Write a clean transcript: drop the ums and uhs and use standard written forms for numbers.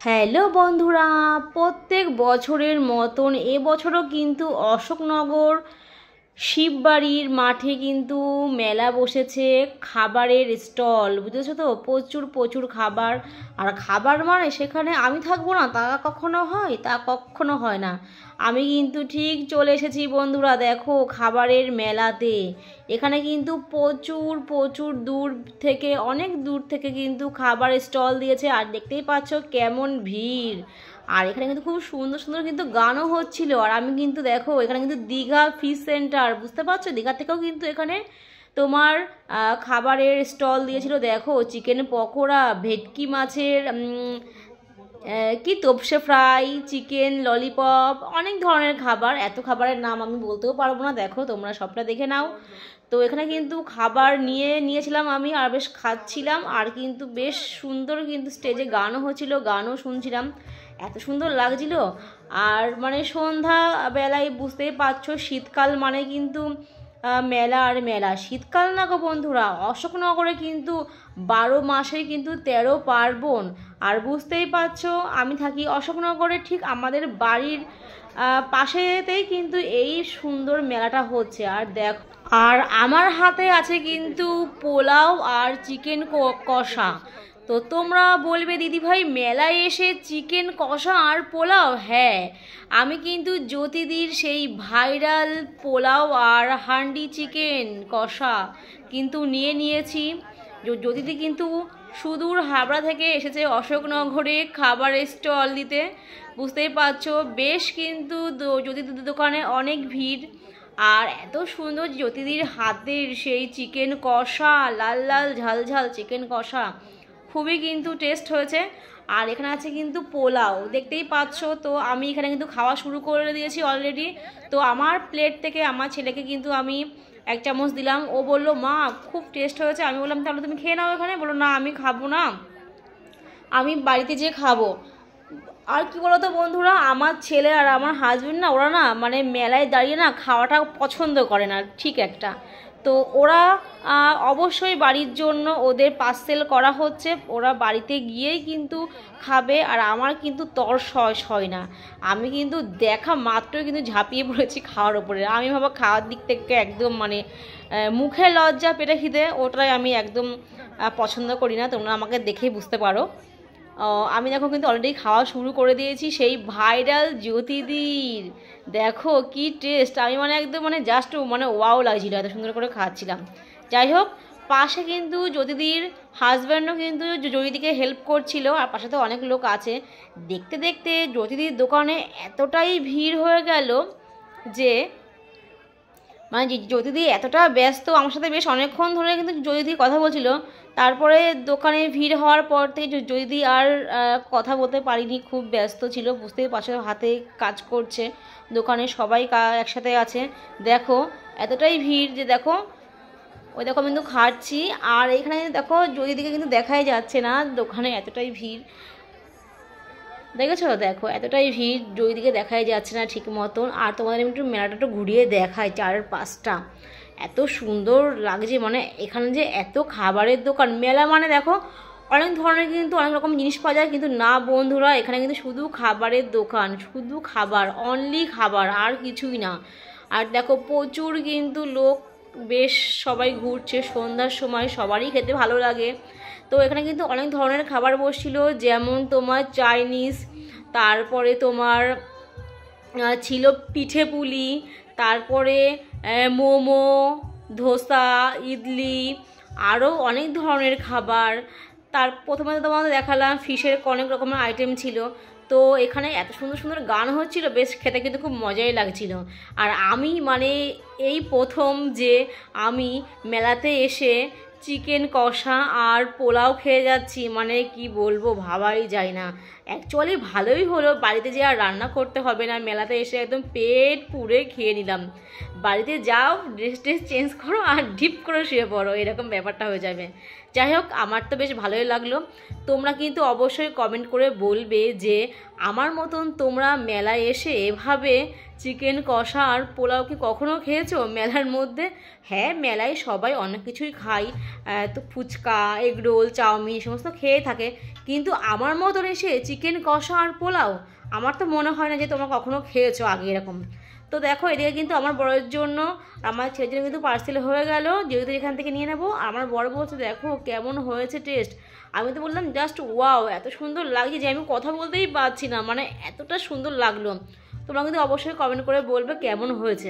Hello বন্ধুরা, প্রত্যেক বছরের মতন এবছরও কিন্তু অশোকনগর শিববাড়ির মাঠে কিন্তু মেলা বসেছে। খাবারের স্টল, বুঝেছো তো, প্রচুর প্রচুর খাবার। আর খাবার মানে সেখানে আমি থাকবো না তা কখনো হয়? তা কখনো হয় না। আমি কিন্তু ঠিক চলে এসেছি বন্ধুরা, দেখো খাবারের মেলাতে। এখানে কিন্তু প্রচুর প্রচুর দূর থেকে, অনেক দূর থেকে কিন্তু খাবার স্টল দিয়েছে। আর দেখতেই পাচ্ছ কেমন ভিড়। আর এখানে কিন্তু খুব সুন্দর সুন্দর কিন্তু গানও হচ্ছিল। আর আমি কিন্তু দেখো এখানে কিন্তু দীঘা ফিশ সেন্টার, বুঝতে পারছো, দীঘা থেকেও কিন্তু এখানে তোমার খাবারের স্টল দিয়েছিল। দেখো চিকেন পকোড়া, ভেটকি মাছের কি তোপসে ফ্রাই, চিকেন ললিপপ, অনেক ধরনের খাবার। এত খাবারের নাম আমি বলতেও পারবো না, দেখো তোমরা সবটা দেখে নাও। তো এখানে কিন্তু খাবার নিয়েছিলাম আমি, আর বেশ খাচ্ছিলাম। আর কিন্তু বেশ সুন্দর কিন্তু স্টেজে গানও হচ্ছিল, গানও শুনছিলাম, এত সুন্দর লাগছিল। আর মানে সন্ধ্যা বেলায়, বুঝতেই পারছো শীতকাল মানে কিন্তু মেলা আর মেলা। শীতকাল না গো বন্ধুরা, অশোকনগরে কিন্তু 12 মাসে কিন্তু 13 পার্বণ। আর বুঝতেই পারছো আমি থাকি অশোকনগরে, ঠিক আমাদের বাড়ির পাশেতেই কিন্তু এই সুন্দর মেলাটা হচ্ছে। আর দেখো, আর আমার হাতে আছে কিন্তু পোলাও আর চিকেন কষা। তো তোমরা বলবে দিদিভাই মেলায় এসে চিকেন কষা আর পোলাও? হ্যাঁ, আমি কিন্তু জ্যোতিদির সেই ভাইরাল পোলাও আর হান্ডি চিকেন কষা কিন্তু নিয়েছি। জ্যোতিদি কিন্তু সুদূর হাবড়া থেকে এসেছে অশোকনগরে খাবারের স্টল দিতে। বুঝতেই পারছো বেশ কিন্তু জ্যোতিদির দোকানে অনেক ভিড়। আর এত সুন্দর জ্যোতিদির হাতের সেই চিকেন কষা, লাল লাল ঝাল ঝাল চিকেন কষা, খুবই কিন্তু টেস্ট হয়েছে। আর এখানে আছে কিন্তু পোলাও, দেখতেই পাচ্ছ। তো আমি এখানে কিন্তু খাওয়া শুরু করে দিয়েছি অলরেডি। তো আমার প্লেট থেকে আমার ছেলেকে কিন্তু আমি 1 চামচ দিলাম। ও বললো মা খুব টেস্ট হয়েছে। আমি বললাম তাহলে তুমি খেয়ে নাও এখানে। বললো না আমি খাবো না, আমি বাড়িতে যেয়ে খাবো। আর কি বলতো বন্ধুরা, আমার ছেলে আর আমার হাজবেন্ড না, ওরা না মানে মেলায় দাঁড়িয়ে না খাওয়াটা পছন্দ করে না ঠিক একটা। তো ওরা অবশ্যই বাড়ির জন্য ওদের পার্সেল করা হচ্ছে, ওরা বাড়িতে গিয়েই কিন্তু খাবে। আর আমার কিন্তু হয় না, আমি কিন্তু দেখা মাত্রই কিন্তু ঝাঁপিয়ে পড়েছি খাওয়ার ওপরে। আমি ভাবো খাওয়ার দিক থেকে একদম মানে মুখে লজ্জা পেটে খিদে, ওটাই আমি একদম পছন্দ করি না। তোমরা আমাকে দেখেই বুঝতে পারো। আমি দেখো কিন্তু অলরেডি খাওয়া শুরু করে দিয়েছি সেই ভাইরাল জ্যোতিদির। দেখো কি টেস্ট, আমি মানে একদম মানে জাস্ট মানে ওয়াও লাগছিল, এত সুন্দর করে খাচ্ছিলাম। যাই হোক, পাশে কিন্তু জ্যোতিদির হাজব্যান্ডও কিন্তু জ্যোতিদিকে হেল্প করছিল। আর পাশে তো অনেক লোক আছে। দেখতে দেখতে জ্যোতিদির দোকানে এতটাই ভিড় হয়ে গেল যে মানে জ্যোতিদি এতটা ব্যস্ত, আমার সাথে বেশ অনেকক্ষণ ধরে কিন্তু জ্যোতিদি কথা বলছিল। তারপরে দোকানে ভিড় হওয়ার পর থেকে জ্যোতিদি আর কথা বলতে পারিনি, খুব ব্যস্ত ছিল। বুঝতেই পারছো হাতে কাজ করছে, দোকানে সবাই একসাথে আছে। দেখো এতটাই ভিড় যে দেখো, ওই দেখো আমি কিন্তু খাচ্ছি। আর এখানে দেখো জ্যোতিদিকে কিন্তু দেখাই যাচ্ছে না, দোকানে এতটাই ভিড়। দেখেছো, দেখো এতটাই ভিড়, দুইদিকে দেখাই যাচ্ছে না ঠিক মতন। আর তোমাদের আমি একটু মেলাটা একটু ঘুরিয়ে দেখাই চারপাশটা, এত সুন্দর লাগছে। মানে এখানে যে এত খাবারের দোকান, মেলা মানে দেখো অনেক ধরনের কিন্তু অনেক রকম জিনিস পাওয়া যায়, কিন্তু না বন্ধুরা, এখানে কিন্তু শুধু খাবারের দোকান, শুধু খাবার, অনলি খাবার, আর কিছুই না। আর দেখো প্রচুর কিন্তু লোক, বেশ সবাই ঘুরছে সন্ধ্যার সময়, সবারই খেতে ভালো লাগে। তো এখানে কিন্তু অনেক ধরনের খাবার বসছিল, যেমন তোমার চাইনিজ, তারপরে তোমার ছিল পিঠে পুলি, তারপরে মোমো, ধোসা, ইডলি, আরও অনেক ধরনের খাবার। তার প্রথমে তো তোমাদের দেখালাম ফিশের অনেক রকমের আইটেম ছিল। তো এখানে এত সুন্দর সুন্দর গান হচ্ছিল, বেশ খেতে কিন্তু খুব মজাই লাগছিল। আর আমি মানে এই প্রথম যে আমি মেলাতে এসে চিকেন কষা আর পোলাও খেয়ে যাচ্ছি, মানে কি বলবো ভাবাই যায় না। অ্যাকচুয়ালি ভালোই হলো, বাড়িতে যে আর রান্না করতে হবে না, মেলাতে এসে একদম পেট পুড়ে খেয়ে নিলাম। বাড়িতে যাও, ড্রেস চেঞ্জ করো আর ডিপ করে শুয়ে পড়ো, এরকম ব্যাপারটা হয়ে যাবে। যাই হোক, আমার তো বেশ ভালোই লাগলো। তোমরা কিন্তু অবশ্যই কমেন্ট করে বলবে যে আমার মতন তোমরা মেলায় এসে এভাবে চিকেন কষা আর পোলাও কি কখনও খেয়েছো মেলার মধ্যে? হ্যাঁ, মেলায় সবাই অনেক কিছুই খাই, তো ফুচকা, এগরোল, চাউমিন এই সমস্ত খেয়ে থাকে, কিন্তু আমার মতন এসে চিকেন কষা আর পোলাও আমার তো মনে হয় না যে তোমরা কখনো খেয়েছো আগে এরকম। তো দেখো, এদিকে কিন্তু আমার বড়ের জন্য, আমার ছেলের জন্য কিন্তু পার্সেল হয়ে গেল, যেহেতু এখান থেকে নিয়ে নেবো। আমার বড় বলছে দেখো কেমন হয়েছে টেস্ট। আমি তো বললাম জাস্ট ওয়াও, এত সুন্দর লাগছে যে আমি কথা বলতেই পারছি না, মানে এতটা সুন্দর লাগলো। তোমরা কিন্তু অবশ্যই কমেন্ট করে বলবে কেমন হয়েছে।